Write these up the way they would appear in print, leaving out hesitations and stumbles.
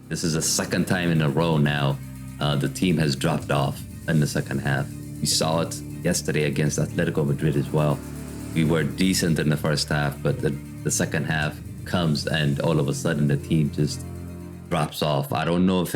This is the second time in a row now the team has dropped off in the second half. We saw it yesterday against Atletico Madrid as well. We were decent in the first half, but the second half comes and all of a sudden the team just drops off. I don't know if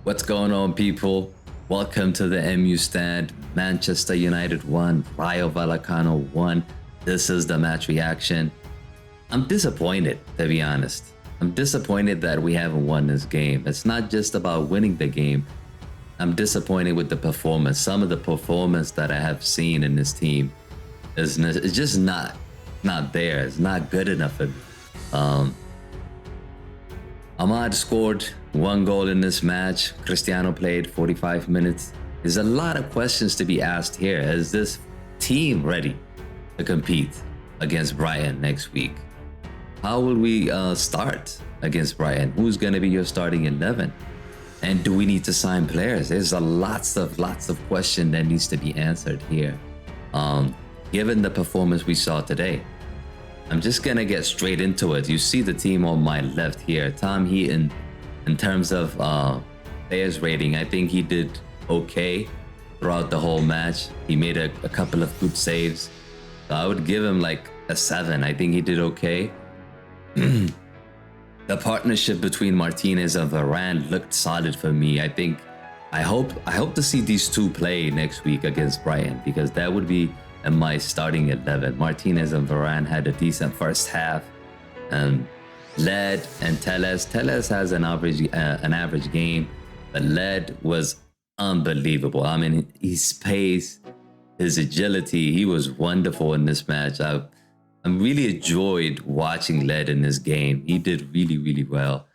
What's going on, people? Welcome to the MU stand. Manchester United won, Rayo Vallecano won. This is the match reaction. I'm disappointed, to be honest. I'm disappointed that we haven't won this game. It's not just about winning the game. I'm disappointed with the performance. Some of the performance that I have seen in this team is just not there. It's not good enough for me. Ahmad scored 1 goal in this match. Cristiano played 45 minutes. There's a lot of questions to be asked here. Is this team ready to compete against Brighton next week? How will we start against Brighton? Who's going to be your starting 11? And do we need to sign players? There's lots of questions that needs to be answered here. Given the performance we saw today, I'm just gonna get straight into it. You see the team on my left here. Tom Heaton, in terms of players rating, I think he did okay throughout the whole match. He made a couple of good saves. So I would give him like a 7. I think he did okay. The partnership between Martinez and Varane looked solid for me. I hope to see these two play next week against Brighton, because that would be in my starting 11. Martinez and Varane had a decent first half. Led and Telles has an average game, but Led was unbelievable. I mean, his pace, his agility, he was wonderful in this match. I really enjoyed watching Led in this game. He did really well.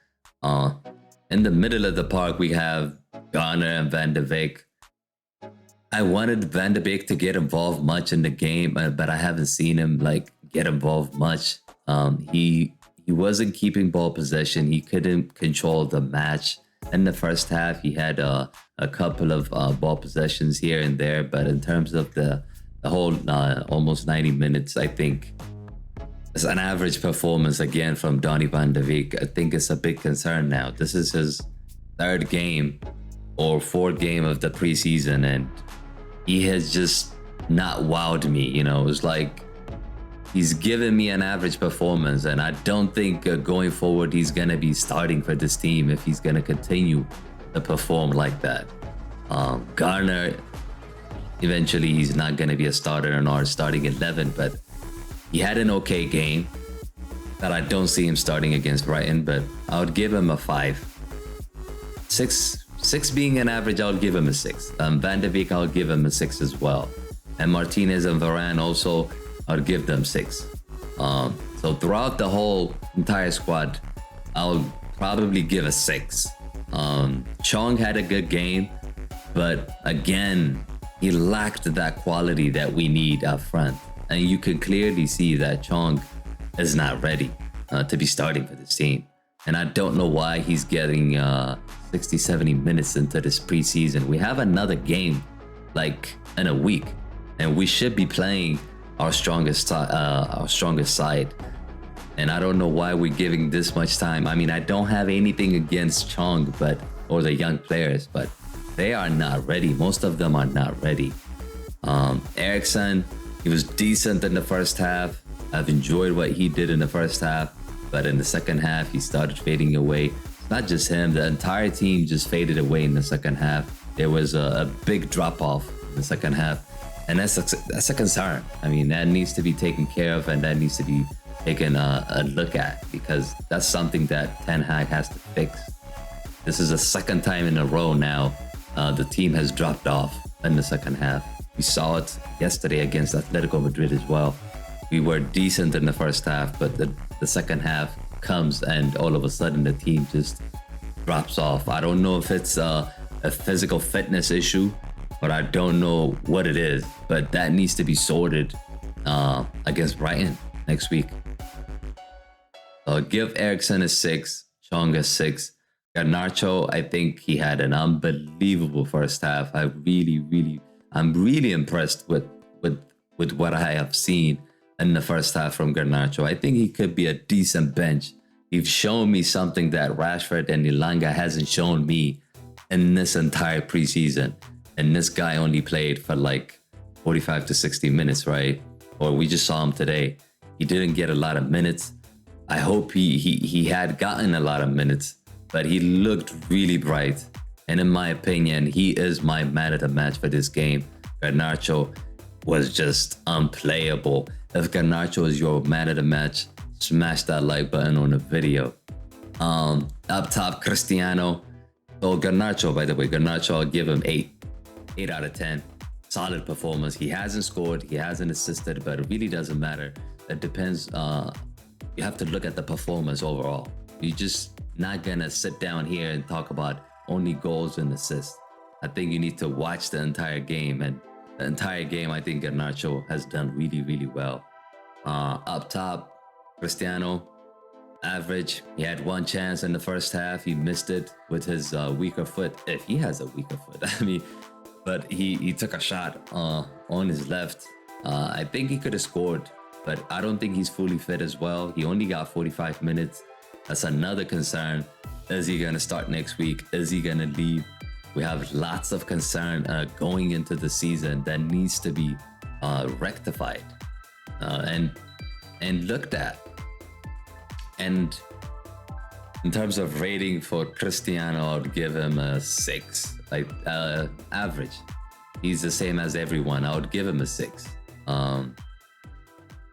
In the middle of the park, we have Garner and Van de Beek. I wanted Van de Beek to get involved much in the game, but I haven't seen him get involved much. He wasn't keeping ball possession. He couldn't control the match. In the first half, he had a couple of ball possessions here and there, but in terms of the whole almost 90 minutes, I think it's an average performance again from Donny Van de Beek. I think it's a big concern now. This is his 3rd game or 4th game of the preseason, and he has just not wowed me. You know, it's like he's given me an average performance, and I don't think going forward he's going to be starting for this team if he's going to continue to perform like that. Garner, eventually he's not going to be a starter in our starting 11, but he had an okay game. But I don't see him starting against Brighton, but I would give him a 5. 6 being an average, I'll give him a 6. Van de Beek, I'll give him a 6 as well. And Martinez and Varane also, I'll give them 6. So throughout the whole entire squad, I'll probably give a 6. Chong had a good game, but again, he lacked that quality that we need up front. And you can clearly see that Chong is not ready to be starting for this team. And I don't know why he's getting 60-70 minutes into this preseason. We have another game in a week, and we should be playing our strongest side. And I don't know why we're giving this much time. I mean, I don't have anything against Chong or the young players, but they are not ready. Most of them are not ready. Eriksen, he was decent in the first half. I've enjoyed what he did in the first half, but in the second half, he started fading away. Not just him, the entire team just faded away in the second half. There was a big drop-off in the second half, and that's a concern. I mean, that needs to be taken care of, and that needs to be taken a look at, because that's something that Ten Hag has to fix. This is the second time in a row now the team has dropped off in the second half. We saw it yesterday against Atletico Madrid as well. We were decent in the first half, but the second half comes and all of a sudden the team just drops off. I don't know if it's a physical fitness issue, but I don't know what it is. But that needs to be sorted against Brighton next week. Give Eriksen a 6, Chong a 6. Garnacho, I think he had an unbelievable first half. I'm I'm really impressed with what I have seen in the first half from Garnacho. I think he could be a decent bench. He's shown me something that Rashford and Ilanga hasn't shown me in this entire preseason. And this guy only played for like 45 to 60 minutes, right? Or we just saw him today. He didn't get a lot of minutes. I hope he had gotten a lot of minutes, but he looked really bright. And in my opinion, he is my man of the match for this game. Garnacho was just unplayable. If Garnacho is your man of the match, smash that like button on the video. Up top, Cristiano. So Garnacho, by the way, Garnacho, I'll give him 8 out of 10. Solid performance. He hasn't scored, he hasn't assisted, but it really doesn't matter. It depends. You have to look at the performance overall. You're just not gonna sit down here and talk about only goals and assists. I think you need to watch the entire game, and the entire game, I think Garnacho has done really, really well. Up top, Cristiano, average. He had one chance in the first half. He missed it with his weaker foot, if he has a weaker foot. I mean, but he took a shot on his left. I think he could have scored, but I don't think he's fully fit as well. He only got 45 minutes. That's another concern. Is he going to start next week? Is he going to leave? We have lots of concern going into the season that needs to be rectified and looked at. And in terms of rating for Cristiano, I'd give him a 6, like average. He's the same as everyone. I would give him a 6.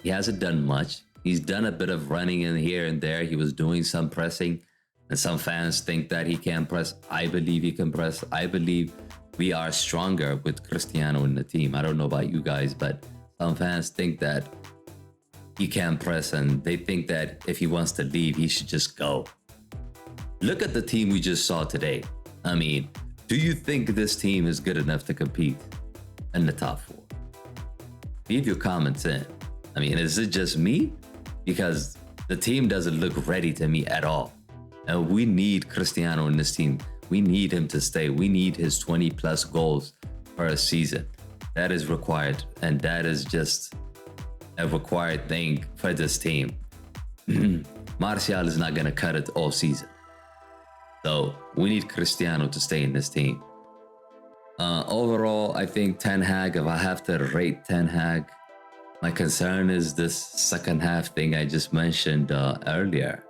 He hasn't done much. He's done a bit of running in here and there. He was doing some pressing, and some fans think that he can press. I believe he can press. I believe we are stronger with Cristiano in the team. I don't know about you guys, but some fans think that he can press, and they think that if he wants to leave, he should just go. Look at the team we just saw today. I mean, do you think this team is good enough to compete in the top 4? Leave your comments in. I mean, is it just me? Because the team doesn't look ready to me at all. And we need Cristiano in this team. We need him to stay. We need his 20 plus goals per a season. That is required. And that is just a required thing for this team. Martial is not going to cut it all season. So we need Cristiano to stay in this team. Overall, I think Ten Hag, if I have to rate Ten Hag, my concern is this second half thing I just mentioned earlier.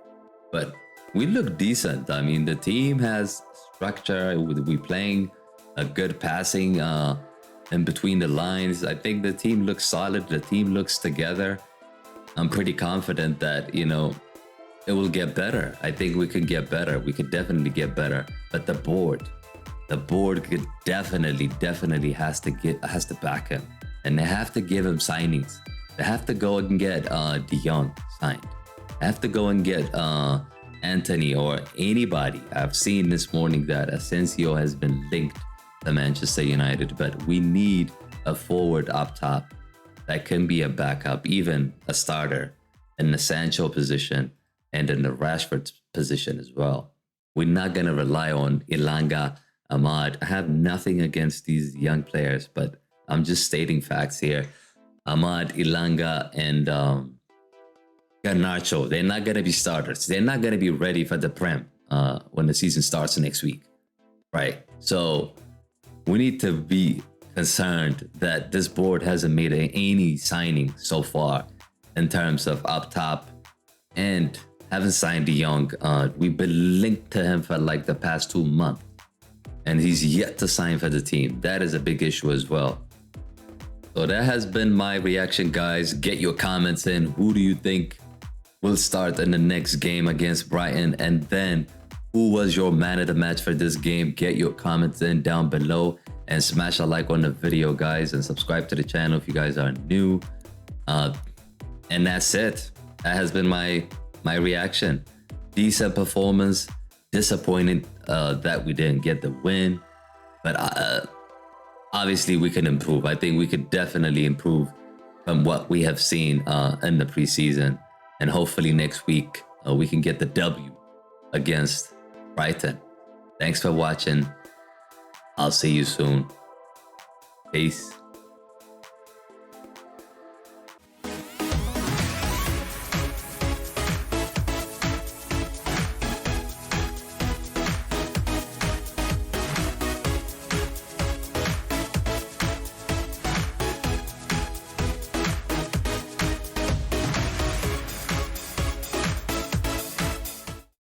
But we look decent. I mean, the team has structure. We're playing a good passing in between the lines. I think the team looks solid. The team looks together. I'm pretty confident that, you know, it will get better. I think we can get better. We could definitely get better. But the board could definitely has to back him. And they have to give him signings. They have to go and get De Jong signed. They have to go and get Anthony or anybody. I've seen this morning that Asensio has been linked to Manchester United, but we need a forward up top that can be a backup, even a starter in the Sancho position and in the Rashford position as well. We're not going to rely on Ilanga, Ahmad. I have nothing against these young players, but I'm just stating facts here. Ahmad, Ilanga, and Garnacho, they're not going to be starters. They're not going to be ready for the Prem when the season starts next week, right? So we need to be concerned that this board hasn't made any signing so far in terms of up top, and haven't signed De Jong. We've been linked to him for like the past 2 months, and he's yet to sign for the team. That is a big issue as well. So that has been my reaction, guys. Get your comments in. Who do you think will start in the next game against Brighton? And then who was your man of the match for this game? Get your comments in down below and smash a like on the video, guys, and subscribe to the channel if you guys are new. And that's it. That has been my reaction. Decent performance. Disappointed that we didn't get the win, but obviously we can improve. I think we could definitely improve from what we have seen in the preseason, and hopefully next week we can get the W against Brighton. Thanks for watching. I'll see you soon. Peace.